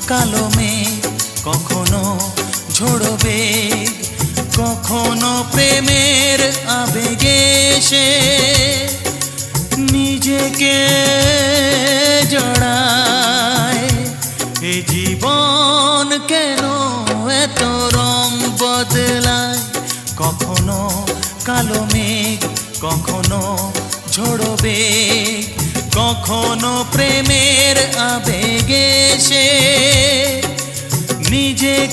কালো মেঘ, কখনো ঝোড়ো বেগ, কখনো প্রেমের আবেগে সে নিজেকে জড়ায়। এ জীবন কেন এত রং বদলায়? কখনো কালো মেঘ, কখনো ঝোড়ো বেগ, কখনো প্রেমের আবেগে সে নিজেকে